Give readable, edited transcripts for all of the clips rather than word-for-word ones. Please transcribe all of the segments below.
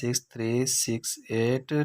6368۔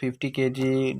50 kg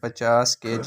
50 kg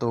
2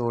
2